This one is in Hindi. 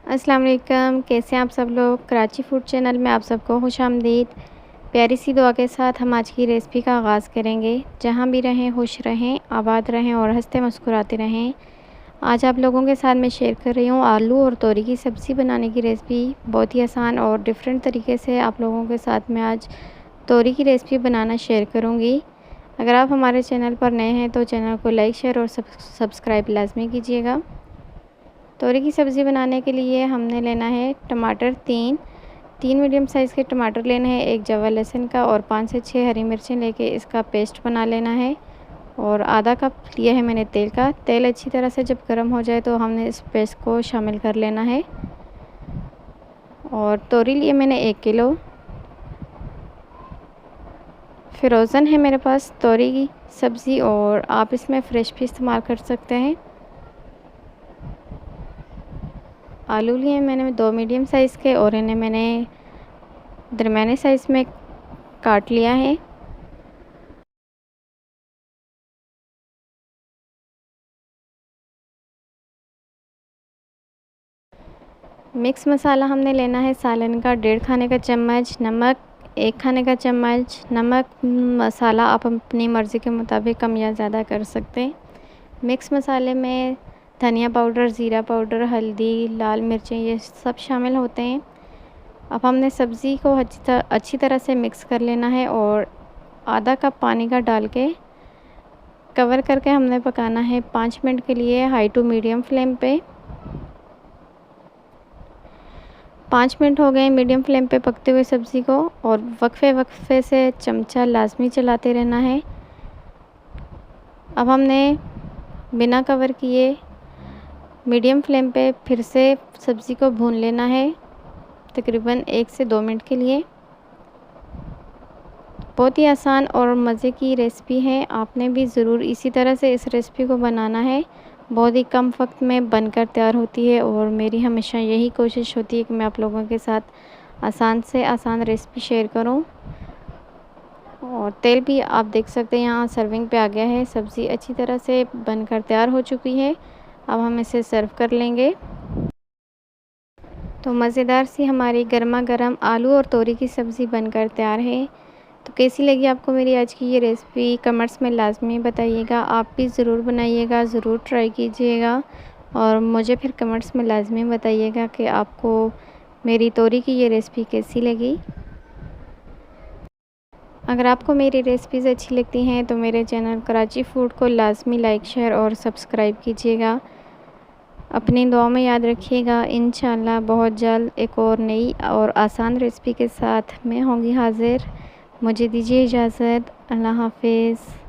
अस्सलाम वालेकुम, कैसे हैं आप सब लोग। कराची फूड चैनल में आप सबको खुशामदीद। प्यारी सी दुआ के साथ हम आज की रेसिपी का आगाज़ करेंगे। जहाँ भी रहें खुश रहें, आबाद रहें और हंसते मुस्कुराते रहें। आज आप लोगों के साथ मैं शेयर कर रही हूँ आलू और तोरी की सब्ज़ी बनाने की रेसिपी। बहुत ही आसान और डिफरेंट तरीके से आप लोगों के साथ मैं आज तोरी की रेसिपी बनाना शेयर करूँगी। अगर आप हमारे चैनल पर नए हैं तो चैनल को लाइक शेयर और सब्सक्राइब लाजमी कीजिएगा। तोरी की सब्ज़ी बनाने के लिए हमने लेना है टमाटर तीन मीडियम साइज़ के टमाटर लेने हैं, एक जवा लहसुन का और 5 से 6 हरी मिर्चें लेके इसका पेस्ट बना लेना है। और आधा कप लिया है मैंने तेल का। तेल अच्छी तरह से जब गर्म हो जाए तो हमने इस पेस्ट को शामिल कर लेना है। और तोरी लिए मैंने 1 किलो। फ्रोज़न है मेरे पास तोरी की सब्ज़ी और आप इसमें फ़्रेश भी इस्तेमाल कर सकते हैं। आलू लिए मैंने 2 मीडियम साइज़ के और इन्हें मैंने दरमियाने साइज़ में काट लिया है। मिक्स मसाला हमने लेना है सालन का 1.5 खाने का चम्मच, नमक 1 खाने का चम्मच। नमक मसाला आप अपनी मर्ज़ी के मुताबिक कम या ज़्यादा कर सकते हैं। मिक्स मसाले में धनिया पाउडर, ज़ीरा पाउडर, हल्दी, लाल मिर्चें ये सब शामिल होते हैं। अब हमने सब्ज़ी को अच्छी तरह से मिक्स कर लेना है और आधा कप पानी का डाल के कवर करके हमने पकाना है 5 मिनट के लिए हाई टू मीडियम फ्लेम पे। 5 मिनट हो गए मीडियम फ्लेम पे पकते हुए सब्ज़ी को और वक्फे से चमचा लाजमी चलाते रहना है। अब हमने बिना कवर किए मीडियम फ्लेम पे फिर से सब्ज़ी को भून लेना है तकरीबन 1 से 2 मिनट के लिए। बहुत ही आसान और मज़े की रेसिपी है, आपने भी ज़रूर इसी तरह से इस रेसिपी को बनाना है। बहुत ही कम वक्त में बनकर तैयार होती है और मेरी हमेशा यही कोशिश होती है कि मैं आप लोगों के साथ आसान से आसान रेसिपी शेयर करूं। और तेल भी आप देख सकते हैं यहाँ सर्विंग पे आ गया है। सब्ज़ी अच्छी तरह से बनकर तैयार हो चुकी है। अब हम इसे सर्व कर लेंगे। तो मज़ेदार सी हमारी गर्मा गर्म आलू और तोरी की सब्ज़ी बनकर तैयार है। तो कैसी लगी आपको मेरी आज की ये रेसिपी कमेंट्स में लाजमी बताइएगा। आप भी ज़रूर बनाइएगा, ज़रूर ट्राई कीजिएगा और मुझे फिर कमेंट्स में लाजमी बताइएगा कि आपको मेरी तोरी की ये रेसिपी कैसी लगी। अगर आपको मेरी रेसिपीज़ अच्छी लगती हैं तो मेरे चैनल कराची फूड को लाजमी लाइक शेयर और सब्सक्राइब कीजिएगा। अपनी दुआ में याद रखिएगा। इंशाल्लाह बहुत जल्द एक और नई और आसान रेसिपी के साथ मैं होंगी हाज़िर। मुझे दीजिए इजाज़त। अल्लाह हाफ़िज़।